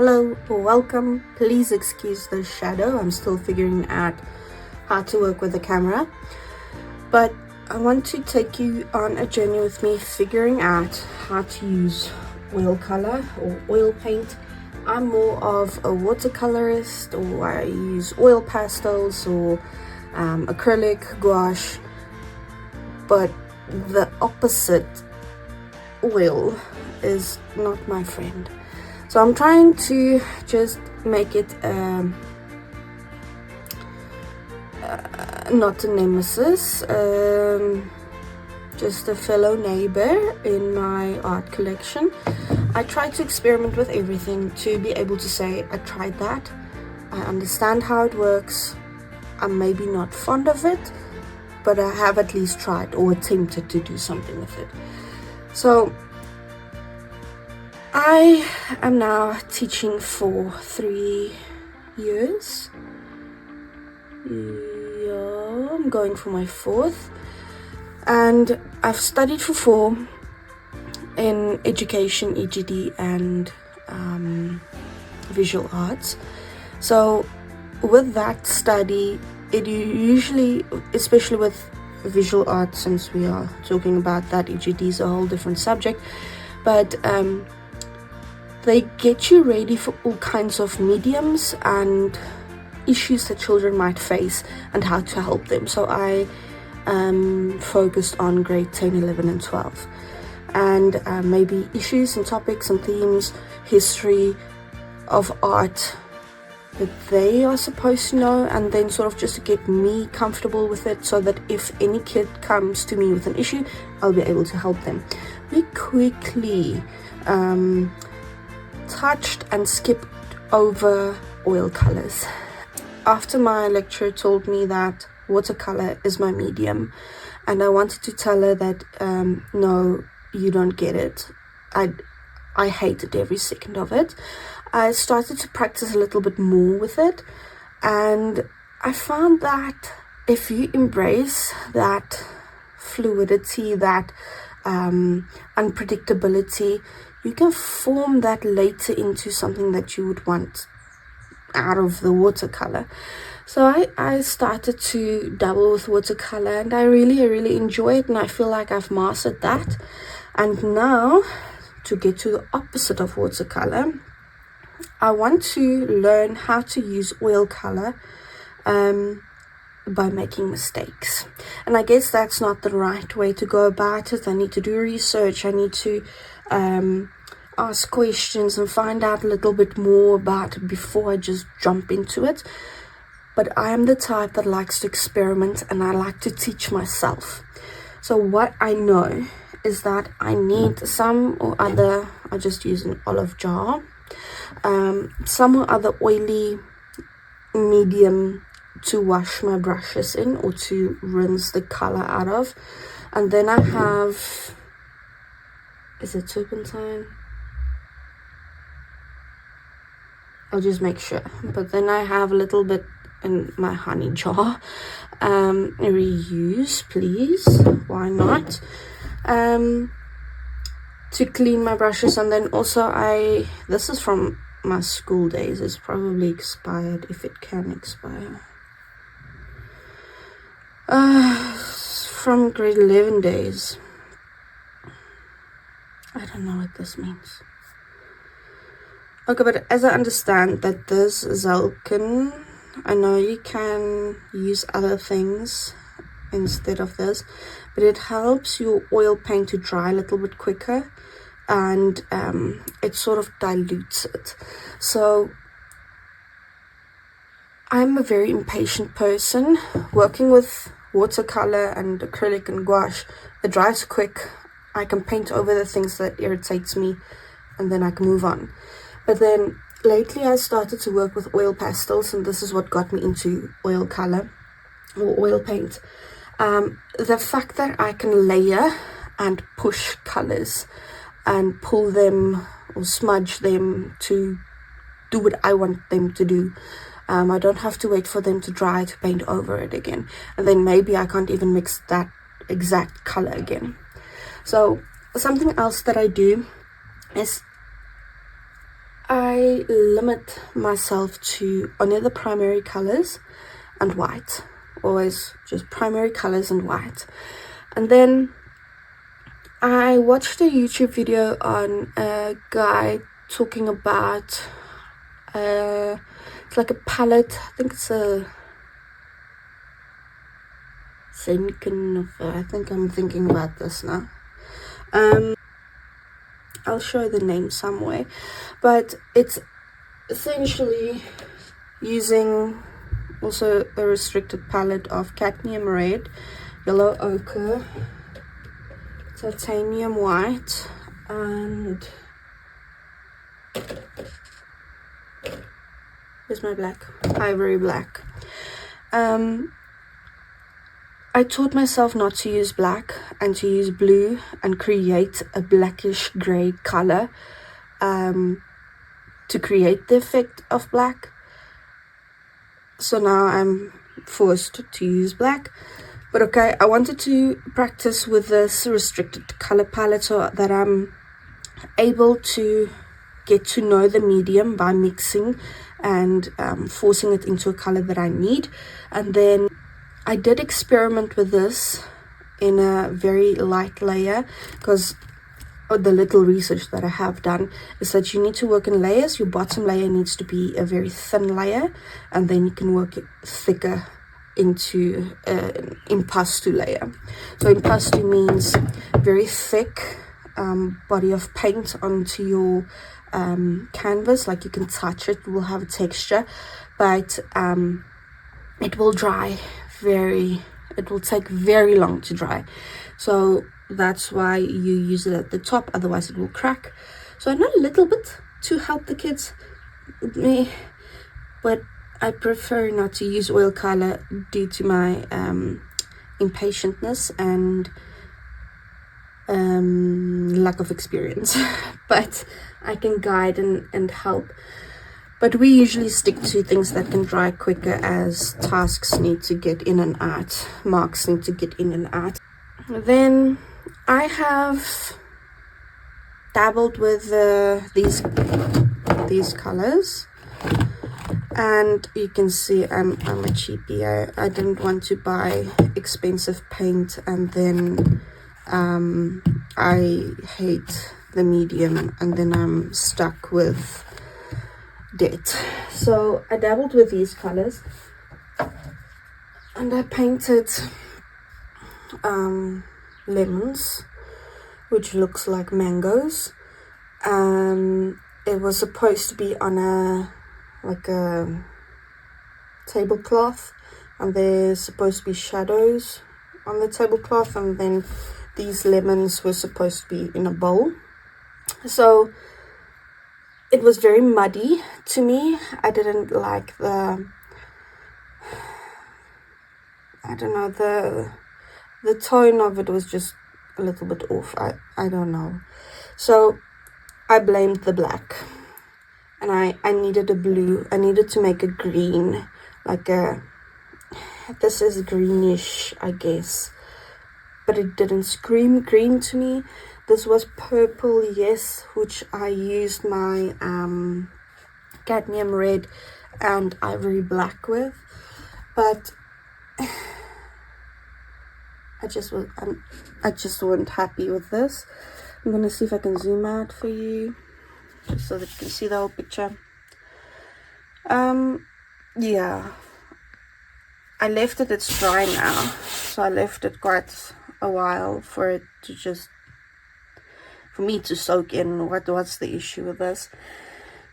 Hello, welcome. Please excuse the shadow. I'm still figuring out how to work with the camera. But I want to take you on a journey with me figuring out how to use oil color or oil paint. I'm more of a watercolorist, or I use oil pastels or acrylic, gouache. But the opposite, oil, is not my friend. So I'm trying to just make it not a nemesis, just a fellow neighbor in my art collection. I try to experiment with everything to be able to say I tried that, I understand how it works, I'm maybe not fond of it, but I have at least tried or attempted to do something with it. So I am now teaching for 3 years. Yeah, I'm going for my 4th. And I've studied for 4 in education, EGD, and visual arts. So with that study, it usually, especially with visual arts, since we are talking about that, EGD is a whole different subject, but they get you ready for all kinds of mediums and issues that children might face and how to help them. So I focused on grade 10, 11 and 12, and maybe issues and topics and themes, history of art that they are supposed to know, and then sort of just to get me comfortable with it, so that if any kid comes to me with an issue, I'll be able to help them. We quickly touched and skipped over oil colors. After my lecturer told me that watercolor is my medium, and I wanted to tell her that no, you don't get it. I hated every second of it. I started to practice a little bit more with it, and I found that if you embrace that fluidity, that unpredictability, you can form that later into something that you would want out of the watercolor. So I started to dabble with watercolor, and I really enjoy it, and I feel like I've mastered that. And now, to get to the opposite of watercolor, I want to learn how to use oil color by making mistakes. And I guess that's not the right way to go about it. I need to do research, I need to ask questions and find out a little bit more about it before I just jump into it. But I am the type that likes to experiment, and I like to teach myself. So what I know is that I need some or other, I just use an olive jar, some or other oily medium to wash my brushes in, or to rinse the color out of. And then I have, is it turpentine? I'll just make sure. But then I have a little bit in my honey jar. Reuse, please, why not? To clean my brushes. And then also this is from my school days, it's probably expired, if it can expire. From grade 11 days. I don't know what this means. Okay, but as I understand that this Zalkin, I know you can use other things instead of this, but it helps your oil paint to dry a little bit quicker, and it sort of dilutes it. So I'm a very impatient person. Working with watercolor and acrylic and gouache, it dries quick. I can paint over the things that irritates me, and then I can move on. But then lately I started to work with oil pastels, and this is what got me into oil color or oil paint. The fact that I can layer and push colors and pull them or smudge them to do what I want them to do. I don't have to wait for them to dry to paint over it again, and then maybe I can't even mix that exact color again. So something else that I do is I limit myself to only the primary colors and white. Always just primary colors and white. And then I watched a YouTube video on a guy talking about it's like a palette. I think it's a I think I'm thinking about this now. I'll show the name somewhere, but it's essentially using also a restricted palette of cadmium red, yellow ochre, titanium white, and here's my black, ivory black. I taught myself not to use black and to use blue and create a blackish grey color to create the effect of black. So now I'm forced to use black. But okay, I wanted to practice with this restricted color palette so that I'm able to get to know the medium by mixing and forcing it into a color that I need. And then I did experiment with this in a very light layer, because the little research that I have done is that you need to work in layers. Your bottom layer needs to be a very thin layer, and then you can work it thicker into impasto layer. So impasto means very thick body of paint onto your canvas. Like you can touch it, will have a texture, but it will dry it will take very long to dry. So that's why you use it at the top, otherwise it will crack. So I know a little bit to help the kids, but I prefer not to use oil color due to my impatientness and lack of experience. But I can guide and help. But we usually stick to things that can dry quicker, as tasks need to get in and out, marks need to get in and out. Then I have dabbled with these colors, and you can see I'm a cheapie. I didn't want to buy expensive paint and then I hate the medium and then I'm stuck with debt. So I dabbled with these colors and I painted lemons, which looks like mangoes. It was supposed to be on a tablecloth, and there's supposed to be shadows on the tablecloth, and then these lemons were supposed to be in a bowl. So it was very muddy to me. I didn't like the tone of it was just a little bit off. I don't know. So I blamed the black, and I needed a blue. I needed to make a green, this is greenish, I guess, but it didn't scream green to me. This was purple, yes, which I used my cadmium red and ivory black with, but I just wasn't happy with this. I'm gonna see if I can zoom out for you, just so that you can see the whole picture. Yeah, I left it, it's dry now, so I left it quite a while for it to for me to soak in what's the issue with this.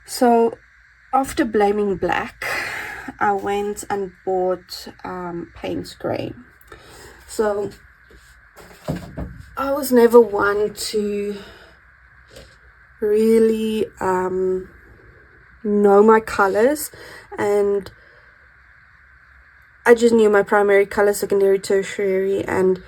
So after blaming black, I went and bought Payne's Grey. So I was never one to really know my colors, and I just knew my primary color, secondary, tertiary, and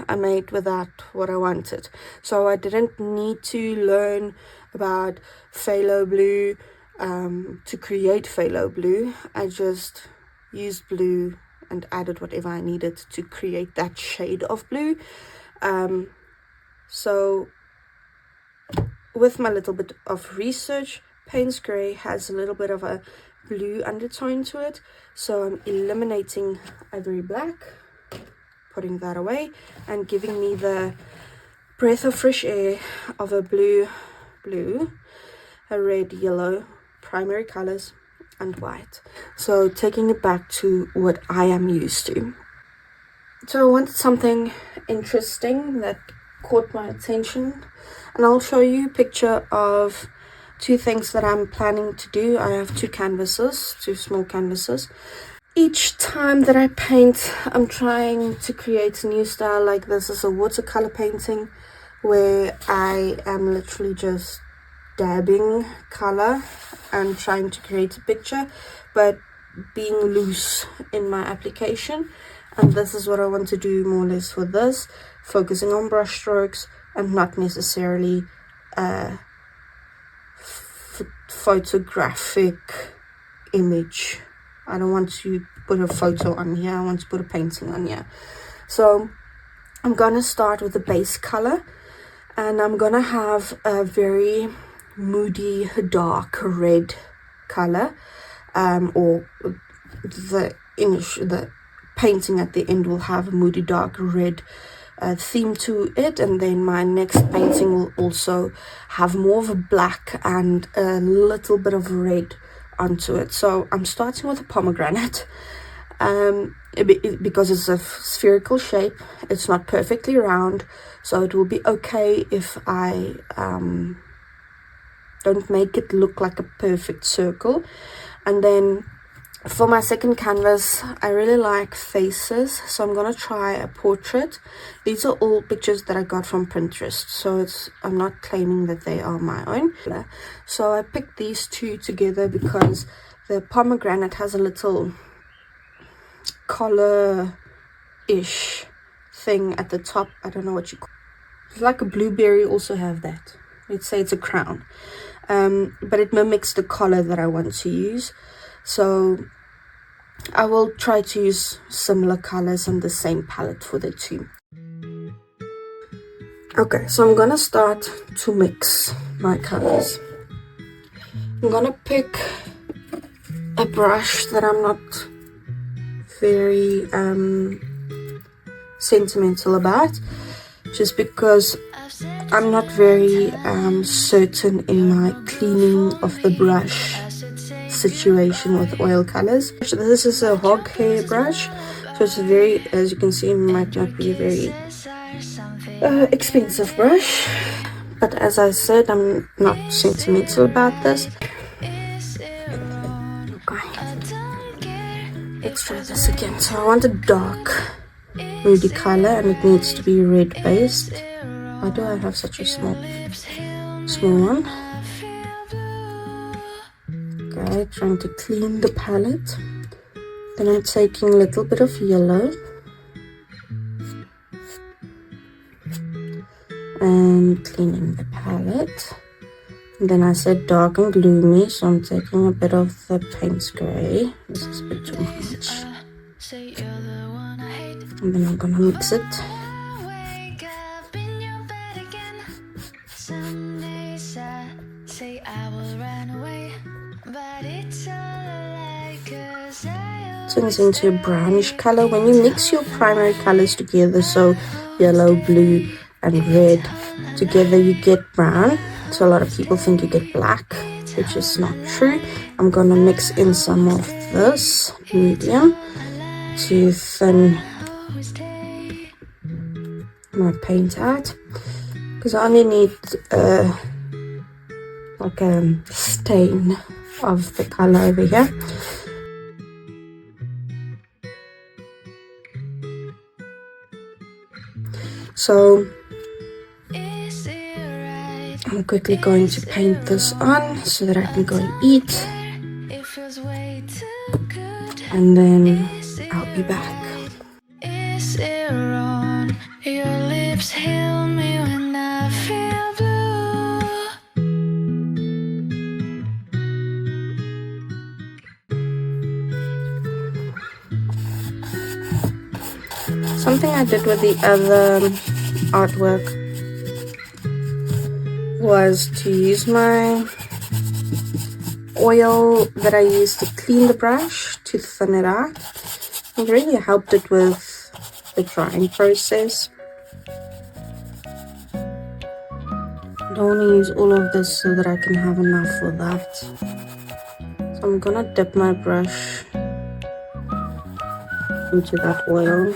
I made with that what I wanted. So I didn't need to learn about phthalo blue to create phthalo blue. I just used blue and added whatever I needed to create that shade of blue. So with my little bit of research, Payne's Grey has a little bit of a blue undertone to it, so I'm eliminating Ivory Black, putting that away, and giving me the breath of fresh air of a blue, a red, yellow, primary colors, and white. So taking it back to what I am used to. So I wanted something interesting that caught my attention, and I'll show you a picture of two things that I'm planning to do. I have two small canvases. Each time that I paint, I'm trying to create a new style. Like this is a watercolor painting where I am literally just dabbing color and trying to create a picture, but being loose in my application. And this is what I want to do more or less with this, focusing on brush strokes and not necessarily photographic image. I don't want to put a photo on here, I want to put a painting on here. So I'm gonna start with the base color, and I'm gonna have a very moody dark red color, or the painting at the end will have a moody dark red theme to it, and then my next painting will also have more of a black and a little bit of red onto it. So I'm starting with a pomegranate, because it's a spherical shape. It's not perfectly round, so it will be okay if I don't make it look like a perfect circle. And then for my second canvas, I really like faces, so I'm gonna try a portrait. These are all pictures that I got from Pinterest, so I'm not claiming that they are my own. So I picked these two together because the pomegranate has a little collar-ish thing at the top. I don't know what you call it. It's like a blueberry also have that. Let's say it's a crown. But it mimics the collar that I want to use. So I will try to use similar colors and the same palette for the two. Okay, so I'm gonna start to mix my colors. I'm gonna pick a brush that I'm not very sentimental about, just because I'm not very certain in my cleaning of the brush situation with oil colors. So this is a hog hair brush, so it's a very, as you can see, it might not be a very expensive brush, but as I said, I'm not sentimental about this. Okay, let's try this again. So I want a dark moody color, and it needs to be red based. Why do I have such a small one? Okay, trying to clean the palette. Then I'm taking a little bit of yellow and cleaning the palette. And then I said dark and gloomy, so I'm taking a bit of the Payne's Grey. This is a bit too much. And then I'm gonna mix it. Turns into a brownish color. When you mix your primary colors together, so yellow, blue and red together, you get brown. So a lot of people think you get black, which is not true. I'm gonna mix in some of this medium to thin my paint out, because I only need like a stain of the color over here. So I'm quickly going to paint this on so that I can go and eat, and then I'll be back. Is it wrong? Your lips heal me when I feel blue. Something I did with the other artwork was to use my oil that I used to clean the brush to thin it out. It really helped it with the drying process. I don't want to use all of this so that I can have enough for that. So I'm gonna dip my brush into that oil.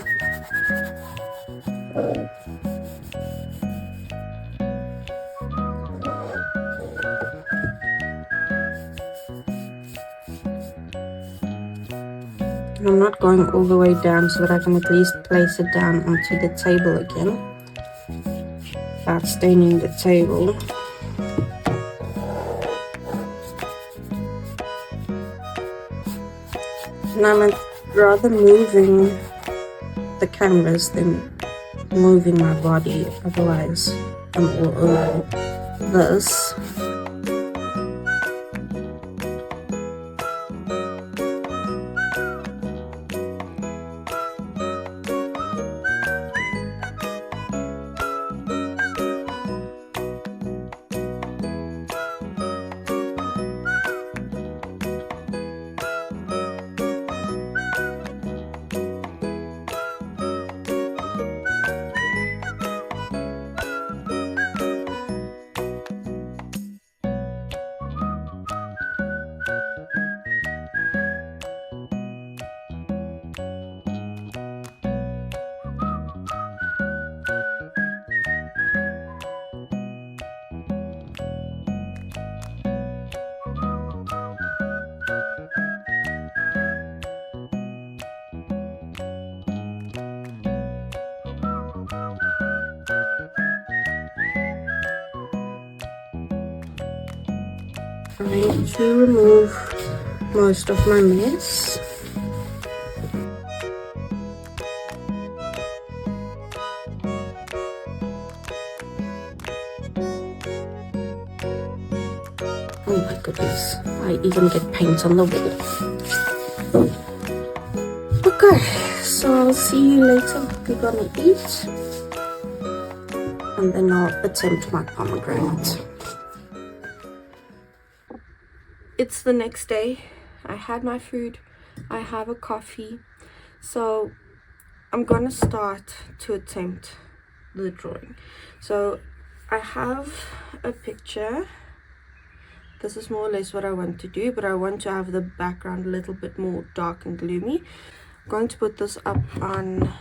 And I'm not going all the way down so that I can at least place it down onto the table again without staining the table. And I'm rather moving the canvas than moving my body, otherwise I'm all over this. Trying to remove most of my mess. Oh my goodness, I even get paint on the wall. Okay, so I'll see you later. We're gonna eat and then I'll attempt my pomegranate. It's the next day. I had my food, I have a coffee, so I'm gonna start to attempt the drawing. So I have a picture. This is more or less what I want to do, but I want to have the background a little bit more dark and gloomy. I'm going to put this up on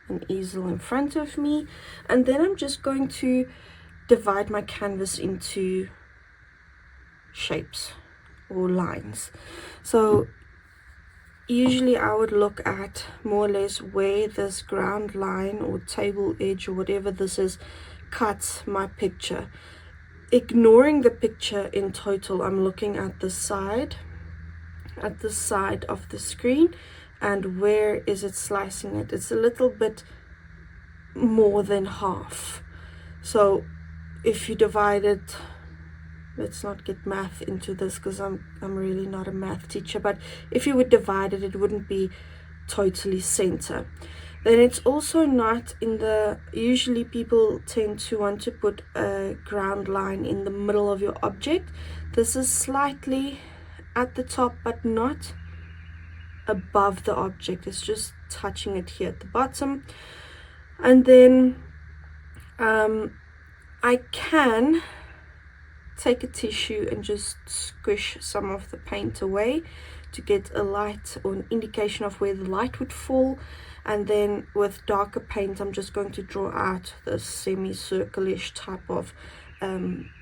an easel in front of me, and then I'm just going to divide my canvas into shapes or lines. So usually I would look at more or less where this ground line or table edge or whatever this is cuts my picture. Ignoring the picture in total, I'm looking at the side of the screen and where is it slicing it. It's a little bit more than half. So if you divide it, let's not get math into this because I'm really not a math teacher, but if you would divide it, it wouldn't be totally center. Then it's also not in the, usually people tend to want to put a ground line in the middle of your object. This is slightly at the top but not above the object, it's just touching it here at the bottom. And then I can take a tissue and just squish some of the paint away to get a light or an indication of where the light would fall. And then with darker paint, I'm just going to draw out this semicircle-ish type of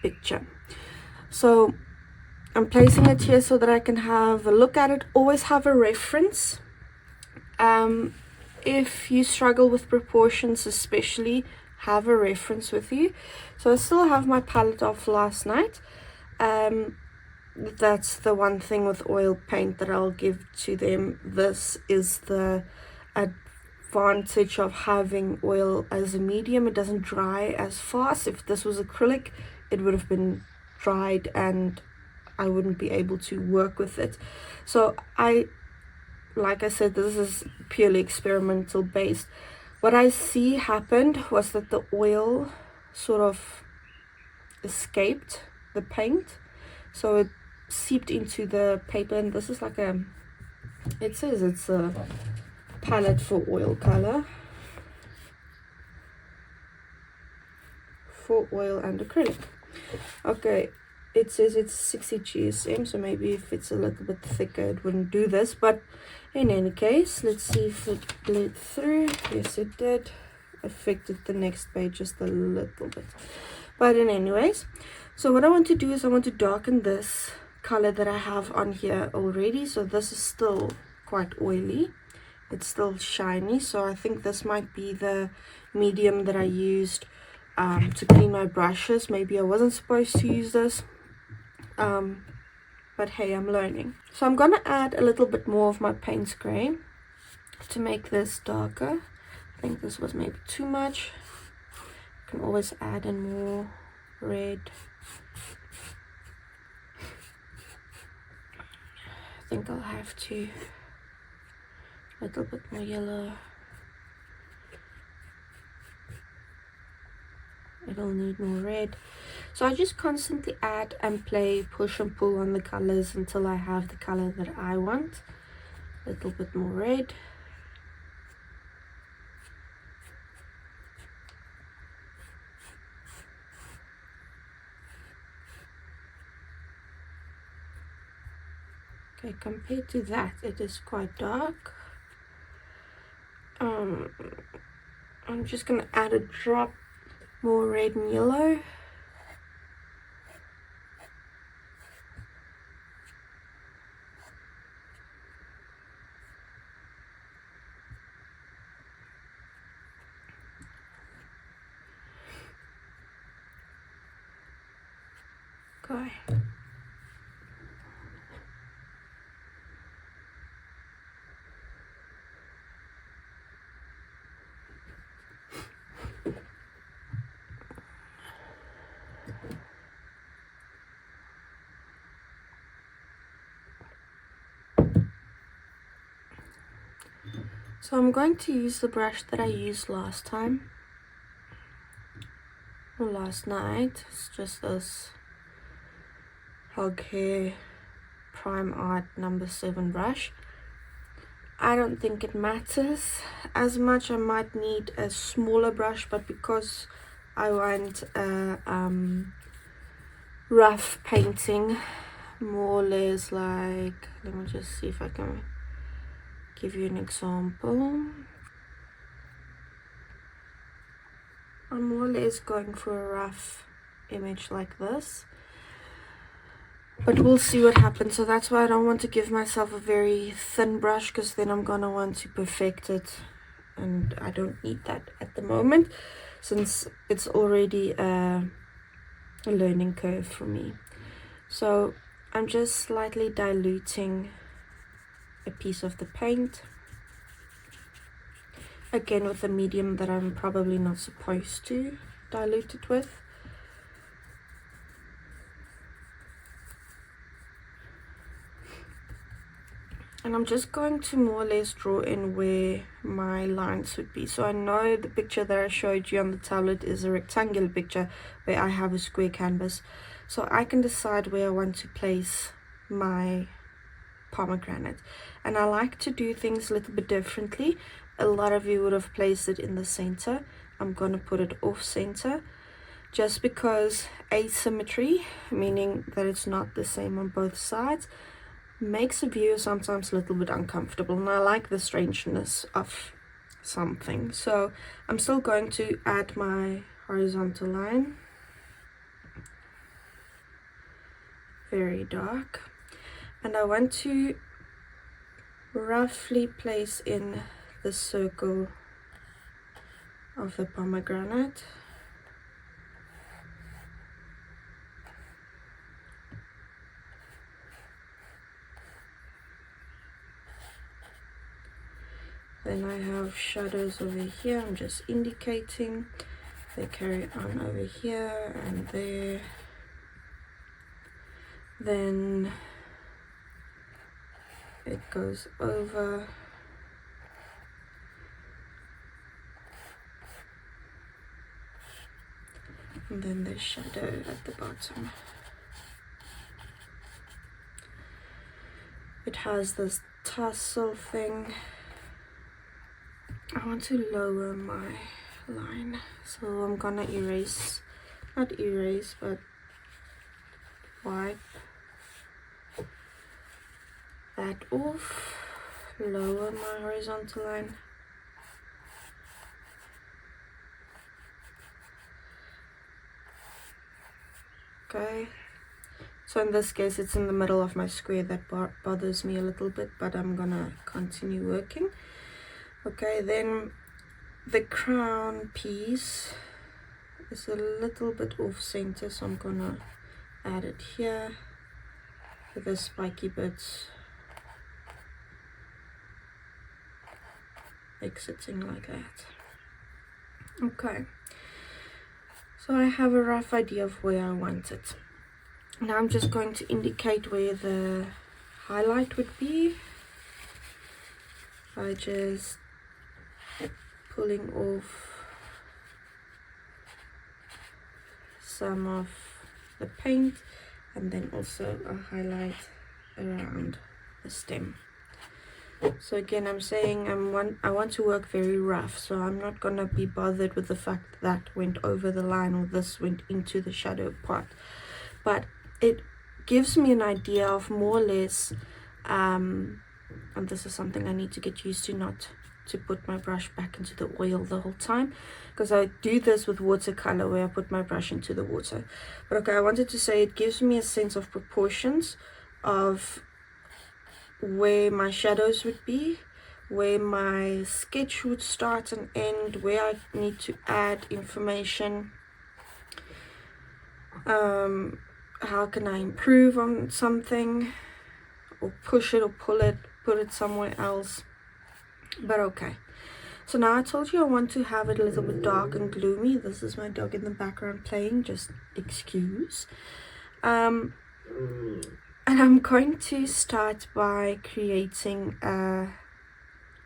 picture. So I'm placing it here so that I can have a look at it. Always have a reference. If you struggle with proportions especially, have a reference with you. So I still have my palette off last night. That's the one thing with oil paint that I'll give to them. This is the advantage of having oil as a medium. It doesn't dry as fast. If this was acrylic, it would have been dried and I wouldn't be able to work with it. So like I said, this is purely experimental based. What I see happened was that the oil sort of escaped the paint, so it seeped into the paper, and this is like a, it says it's a palette for oil color, for oil and acrylic. Okay, it says it's 60 GSM, so maybe if it's a little bit thicker it wouldn't do this, but in any case, let's see if it bled through. Yes, it did. Affected the next page just a little bit, but in anyways, so what I want to do is I want to darken this color that I have on here already. So this is still quite oily, it's still shiny, so I think this might be the medium that I used to clean my brushes. Maybe I wasn't supposed to use this, but hey, I'm learning. So I'm gonna add a little bit more of my Payne's Gray to make this darker. I think this was maybe too much. You can always add in more red. I think I'll have to a little bit more yellow. It'll need more red. So I just constantly add and play, push and pull on the colors until I have the color that I want. A little bit more red. Okay, compared to that, it is quite dark. I'm just gonna add a drop more red and yellow. Okay. So I'm going to use the brush that I used last time, or last night. It's just this Hog Hair Prime Art number 7 brush. I don't think it matters as much. I might need a smaller brush, but because I want a rough painting, more or less like, let me just see if I can give you an example. I'm more or less going for a rough image like this, but we'll see what happens. So that's why I don't want to give myself a very thin brush, because then I'm gonna want to perfect it, and I don't need that at the moment since it's already a learning curve for me. So I'm just slightly diluting a piece of the paint, again with a medium that I'm probably not supposed to dilute it with. And I'm just going to more or less draw in where my lines would be. So I know the picture that I showed you on the tablet is a rectangular picture where I have a square canvas. So I can decide where I want to place my pomegranate. And I like to do things a little bit differently. A lot of you would have placed it in the center. I'm going to put it off center, just because asymmetry, meaning that it's not the same on both sides, makes a viewer sometimes a little bit uncomfortable, and I like the strangeness of something. So I'm still going to add my horizontal line, very dark, and I want to roughly place in the circle of the pomegranate. Then I have shadows over here. I'm just indicating they carry on over here and there. Then it goes over. And then the shadow at the bottom. it has this tassel thing. I want to lower my line, so I'm gonna erase, not erase, but wipe that off, lower my horizontal line. Okay, so in this case it's in the middle of my square that bothers me a little bit, but I'm gonna continue working. Okay, then the crown piece is a little bit off center, so I'm gonna add it here with the spiky bits exiting like that. Okay, so I have a rough idea of where I want it. Now I'm just going to indicate where the highlight would be by just pulling off some of the paint, and then also a highlight around the stem. So again, I'm saying I want to work very rough, so I'm not gonna be bothered with the fact that went over the line or this went into the shadow part, but it gives me an idea of more or less, and this is something I need to get used to, not to put my brush back into the oil the whole time, because I do this with watercolor where I put my brush into the water. But okay, I wanted to say it gives me a sense of proportions of where my shadows would be, where my sketch would start and end, where I need to add information, how can I improve on something or push it or pull it, put it somewhere else. But okay, so now I told you I want to have it a little bit dark and gloomy. This is my dog in the background playing, just excuse. And I'm going to start by creating a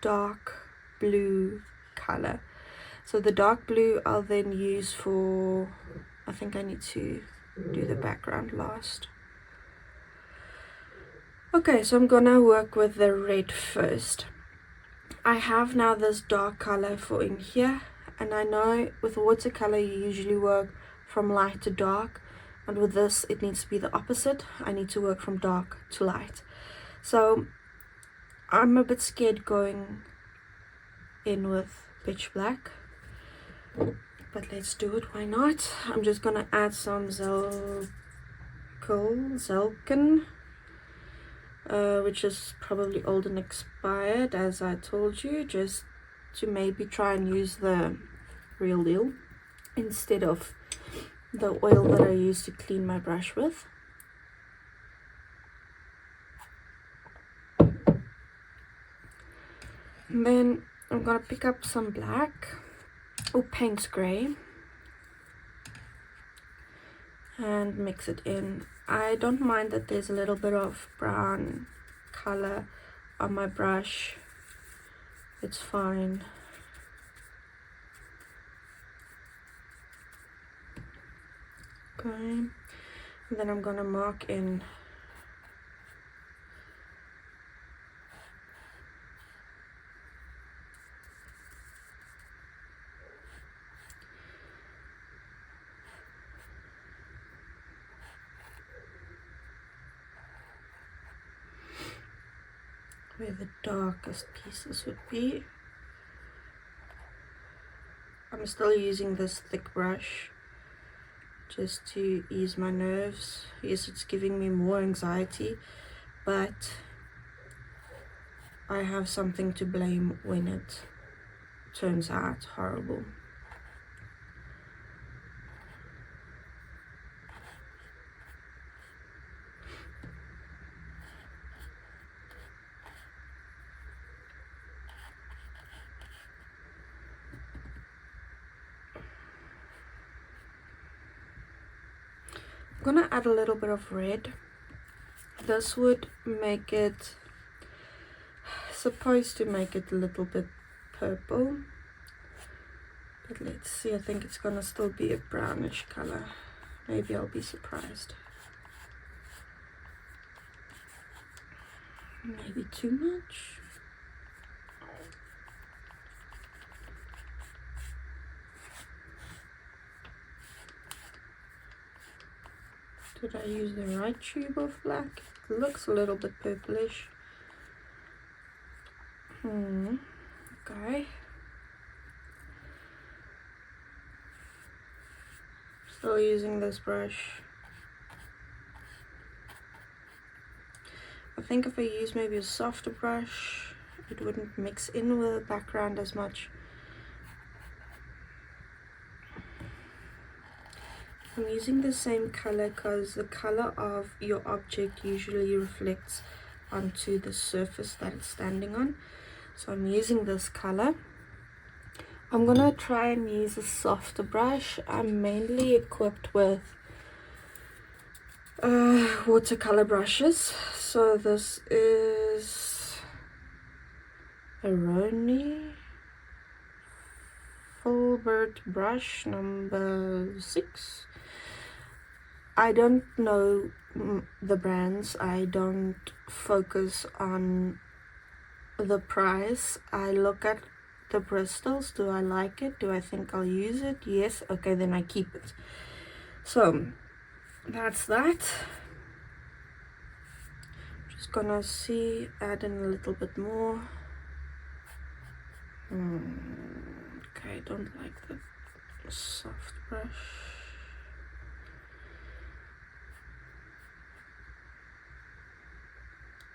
dark blue color. So the dark blue I'll then use for, I think I need to do the background last. Okay, so I'm gonna work with the red first. I have now this dark color for in here, and I know with watercolor you usually work from light to dark, and with this it needs to be the opposite. I need to work from dark to light. So I'm a bit scared going in with pitch black, but let's do it, why not? I'm just gonna add some Zelken, which is probably old and expired, as I told you, just to maybe try and use the real deal instead of the oil that I use to clean my brush with. And then I'm gonna pick up some black or Payne's Grey and mix it in. I don't mind that there's a little bit of brown color on my brush, it's fine. Okay, and then I'm gonna mark in where the darkest pieces would be. I'm still using this thick brush just to ease my nerves. Yes, it's giving me more anxiety, but I have something to blame when it turns out horrible. I'm gonna add a little bit of red. This would make it, supposed to make it a little bit purple, but let's see. I think it's gonna still be a brownish color. Maybe I'll be surprised. Maybe too much. Did I use the right tube of black? It looks a little bit purplish. Okay. Still using this brush. I think if I use maybe a softer brush, it wouldn't mix in with the background as much. I'm using the same color because the color of your object usually reflects onto the surface that it's standing on. So I'm using this color. I'm gonna try and use a softer brush. I'm mainly equipped with watercolor brushes. So this is a Roni Filbert brush number 6. I don't know the brands. I don't focus on the price. I look at the bristles. Do I like it? Do I think I'll use it? Yes. Okay, then I keep it. So that's that. Just gonna add in a little bit more. Okay, I don't like the soft brush.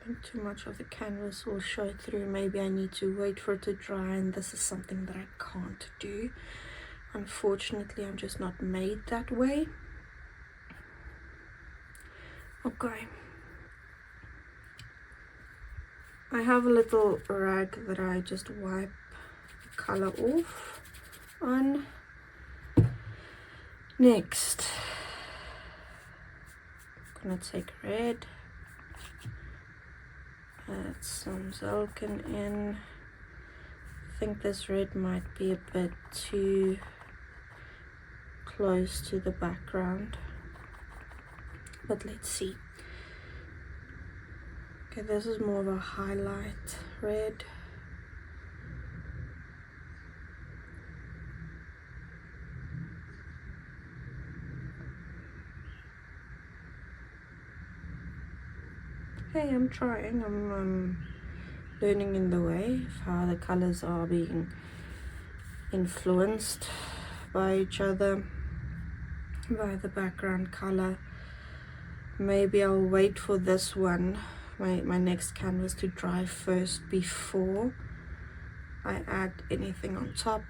I think too much of the canvas will show through. Maybe I need to wait for it to dry, and this is something that I can't do. Unfortunately, I'm just not made that way. Okay. I have a little rag that I just wipe the color off on. Next, I'm gonna take red. Add some Zalken in. I think this red might be a bit too close to the background, but let's see. Okay, this is more of a highlight red. Hey, I'm trying. I'm learning in the way of how the colors are being influenced by each other, by the background color. Maybe I'll wait for this one, my next canvas, to dry first before I add anything on top.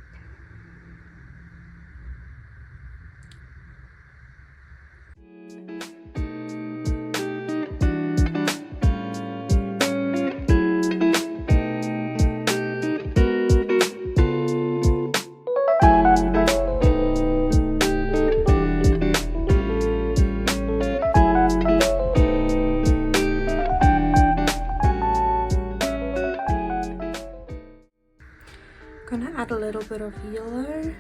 Gonna add a little bit of yellow.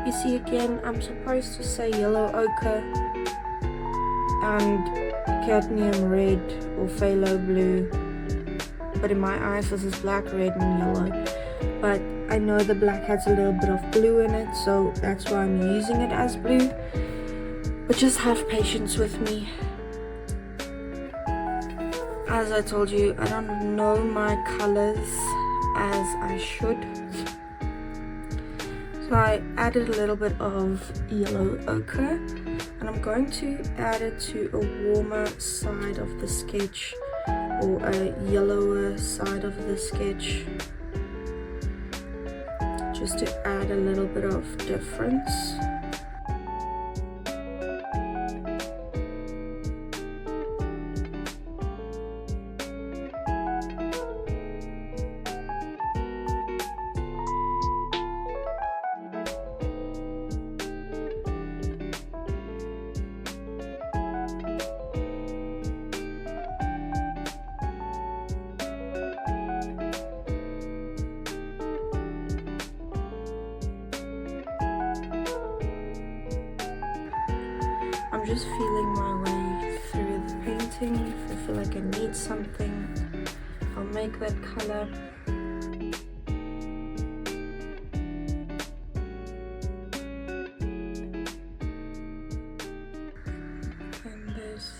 You see, again, I'm supposed to say yellow ochre and cadmium red or phthalo blue, but in my eyes this is black, red and yellow. But I know the black has a little bit of blue in it, so that's why I'm using it as blue. But just have patience with me. As I told you, I don't know my colors as I should. So I added a little bit of yellow ochre, and I'm going to add it to a warmer side of the sketch, or a yellower side of the sketch, just to add a little bit of difference. I'm just feeling my way through the painting. If I feel like I need something, I'll make that color. And there's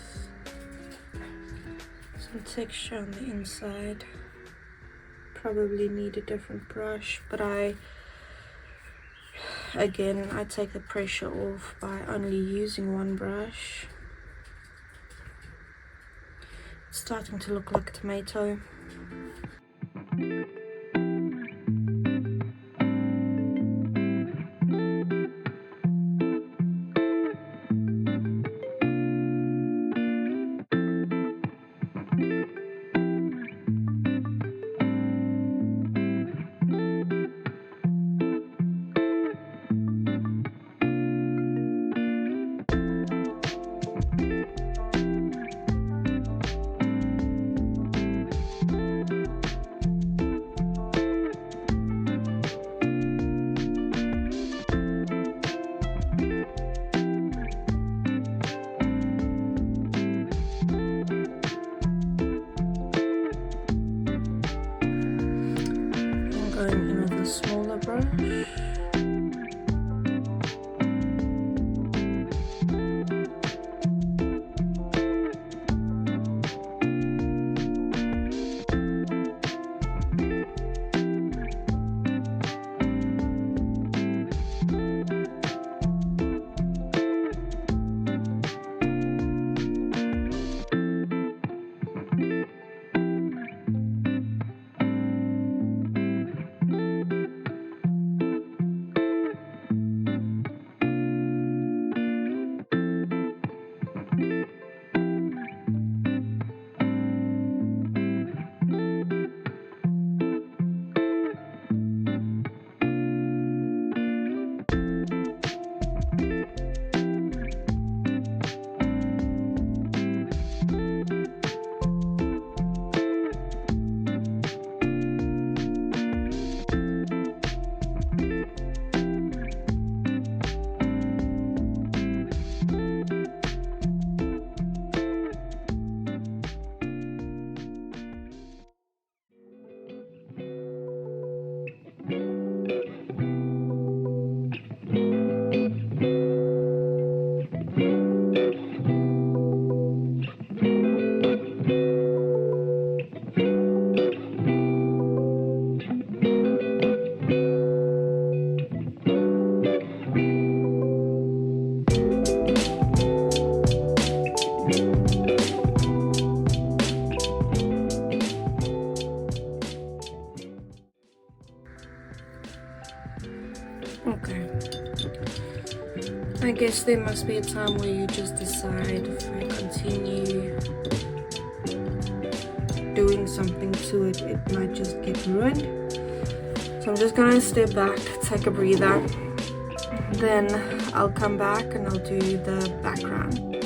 some texture on the inside. Probably need a different brush, but I take the pressure off by only using one brush. It's starting to look like a tomato. Going in with a smaller brush. Okay. I guess there must be a time where you just decide if I continue doing something to it, it might just get ruined. So I'm just gonna step back, take a breather, then I'll come back and I'll do the background.